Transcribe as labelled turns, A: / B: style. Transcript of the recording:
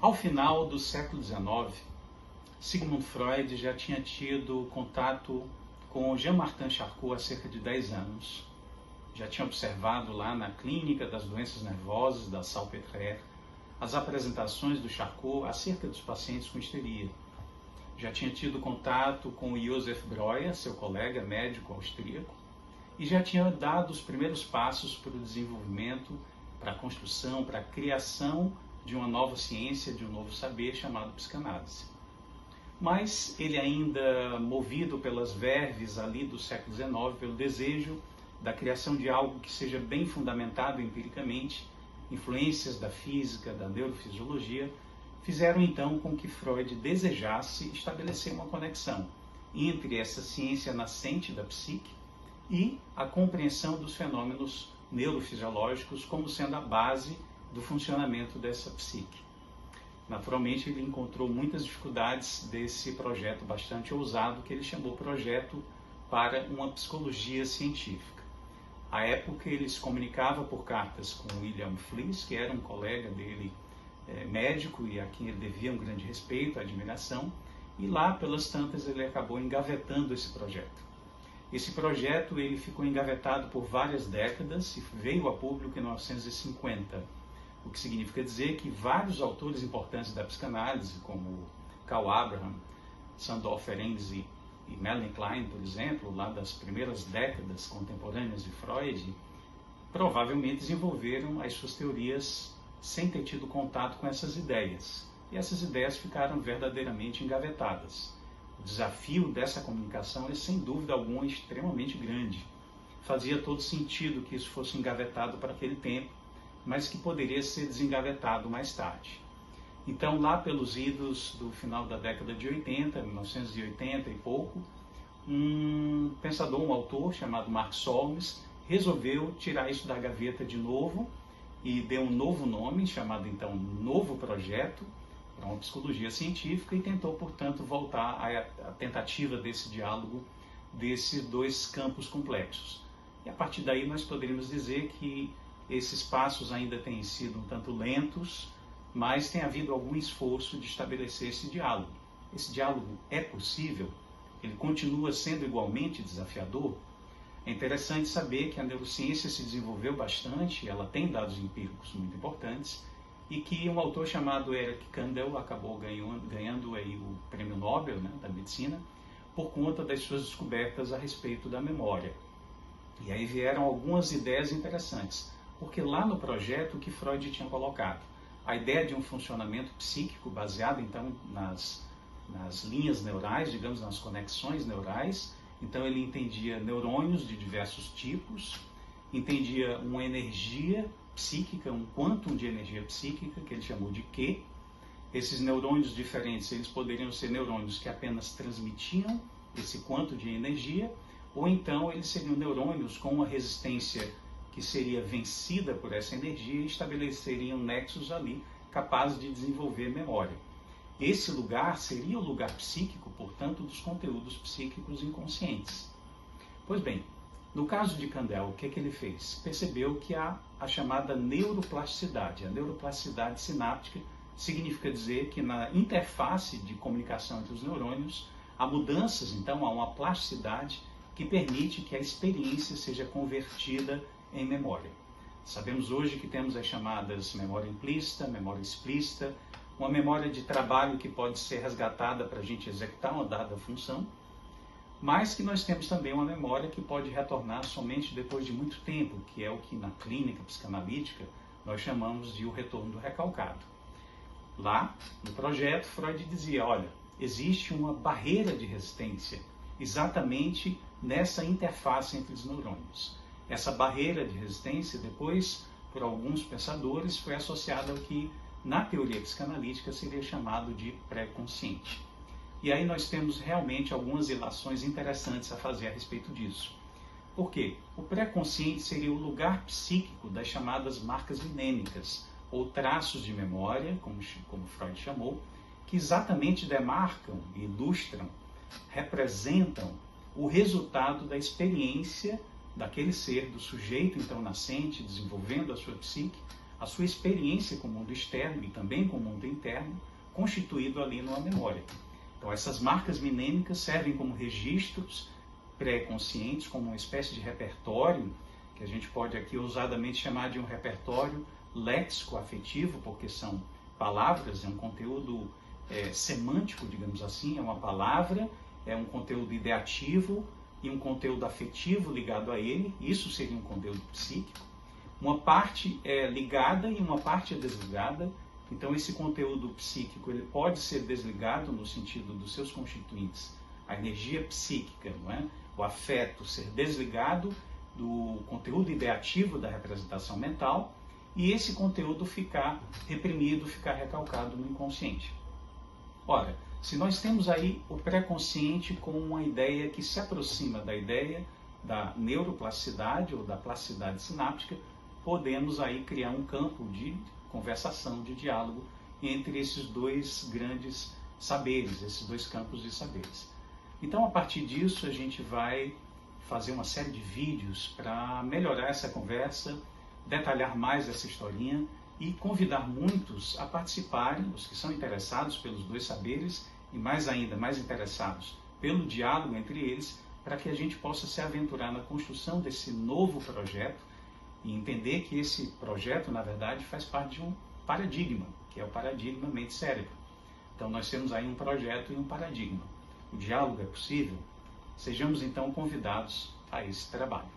A: Ao final do século XIX, Sigmund Freud já tinha tido contato com Jean-Martin Charcot há cerca de 10 anos. Já tinha observado lá na clínica das doenças nervosas da Salpêtrière as apresentações do Charcot acerca dos pacientes com histeria. Já tinha tido contato com Josef Breuer, seu colega médico austríaco, e já tinha dado os primeiros passos para o desenvolvimento, para a construção, para a criação de uma nova ciência, de um novo saber chamado psicanálise. Mas ele ainda, movido pelas verves ali do século XIX, pelo desejo da criação de algo que seja bem fundamentado empiricamente, influências da física, da neurofisiologia, fizeram então com que Freud desejasse estabelecer uma conexão entre essa ciência nascente da psique e a compreensão dos fenômenos neurofisiológicos como sendo a base do funcionamento dessa psique. Naturalmente, ele encontrou muitas dificuldades desse projeto bastante ousado que ele chamou Projeto para uma Psicologia Científica. À época, ele se comunicava por cartas com William Fliess, que era um colega dele, médico, e a quem ele devia um grande respeito, admiração, e lá, pelas tantas, ele acabou engavetando esse projeto. Esse projeto ele ficou engavetado por várias décadas e veio a público em 1950, o que significa dizer que vários autores importantes da psicanálise, como Karl Abraham, Sándor Ferenczi e Melanie Klein, por exemplo, lá das primeiras décadas contemporâneas de Freud, provavelmente desenvolveram as suas teorias sem ter tido contato com essas ideias. E essas ideias ficaram verdadeiramente engavetadas. O desafio dessa comunicação é, sem dúvida alguma, extremamente grande. Fazia todo sentido que isso fosse engavetado para aquele tempo, mas que poderia ser desengavetado mais tarde. Então, lá pelos idos do final da década de 80, 1980 e pouco, um pensador, um autor chamado Mark Solms, resolveu tirar isso da gaveta de novo e deu um novo nome, chamado então Novo Projeto, para uma Psicologia Científica, e tentou, portanto, voltar à tentativa desse diálogo desses dois campos complexos. E a partir daí nós poderíamos dizer que esses passos ainda têm sido um tanto lentos, mas tem havido algum esforço de estabelecer esse diálogo. Esse diálogo é possível? Ele continua sendo igualmente desafiador? É interessante saber que a neurociência se desenvolveu bastante, ela tem dados empíricos muito importantes, e que um autor chamado Eric Kandel acabou ganhando aí o Prêmio Nobel, né, da Medicina, por conta das suas descobertas a respeito da memória. E aí vieram algumas ideias interessantes, porque lá no projeto que Freud tinha colocado, a ideia de um funcionamento psíquico baseado então nas linhas neurais, digamos, nas conexões neurais. Então ele entendia neurônios de diversos tipos, entendia uma energia psíquica, um quantum de energia psíquica, que ele chamou de Q. Esses neurônios diferentes, eles poderiam ser neurônios que apenas transmitiam esse quantum de energia, ou então eles seriam neurônios com uma resistência que seria vencida por essa energia e estabeleceriam nexos ali capazes de desenvolver memória. Esse lugar seria o lugar psíquico, portanto, dos conteúdos psíquicos inconscientes. Pois bem, no caso de Kandel, o que ele fez? Percebeu que há a chamada neuroplasticidade. A neuroplasticidade sináptica significa dizer que na interface de comunicação entre os neurônios há mudanças, então há uma plasticidade que permite que a experiência seja convertida em memória. Sabemos hoje que temos as chamadas memória implícita, memória explícita, uma memória de trabalho que pode ser resgatada para a gente executar uma dada função, mas que nós temos também uma memória que pode retornar somente depois de muito tempo, que é o que na clínica psicanalítica nós chamamos de o retorno do recalcado. Lá, no projeto, Freud dizia, olha, existe uma barreira de resistência exatamente nessa interface entre os neurônios. Essa barreira de resistência, depois, por alguns pensadores, foi associada ao que, na teoria psicanalítica, seria chamado de pré-consciente. E aí nós temos realmente algumas ilações interessantes a fazer a respeito disso. Por quê? O pré-consciente seria o lugar psíquico das chamadas marcas minêmicas, ou traços de memória, como Freud chamou, que exatamente demarcam, ilustram, representam o resultado da experiência daquele ser, do sujeito então nascente, desenvolvendo a sua psique, a sua experiência com o mundo externo e também com o mundo interno, constituído ali numa memória. Então, essas marcas mnêmicas servem como registros pré-conscientes, como uma espécie de repertório, que a gente pode aqui ousadamente chamar de um repertório léxico-afetivo, porque são palavras, é um conteúdo semântico, digamos assim, é uma palavra, é um conteúdo ideativo e um conteúdo afetivo ligado a ele, isso seria um conteúdo psíquico. Uma parte é ligada e uma parte é desligada, então esse conteúdo psíquico ele pode ser desligado no sentido dos seus constituintes, a energia psíquica, não é? O afeto ser desligado do conteúdo ideativo da representação mental e esse conteúdo ficar reprimido, ficar recalcado no inconsciente. Ora, se nós temos aí o pré-consciente com uma ideia que se aproxima da ideia da neuroplasticidade ou da plasticidade sináptica, podemos aí criar um campo de conversação, de diálogo entre esses dois grandes saberes, esses dois campos de saberes. Então, a partir disso, a gente vai fazer uma série de vídeos para melhorar essa conversa, detalhar mais essa historinha e convidar muitos a participarem, os que são interessados pelos dois saberes e mais ainda, mais interessados pelo diálogo entre eles, para que a gente possa se aventurar na construção desse novo projeto e entender que esse projeto, na verdade, faz parte de um paradigma, que é o paradigma mente-cérebro. Então, nós temos aí um projeto e um paradigma. O diálogo é possível? Sejamos, então, convidados a esse trabalho.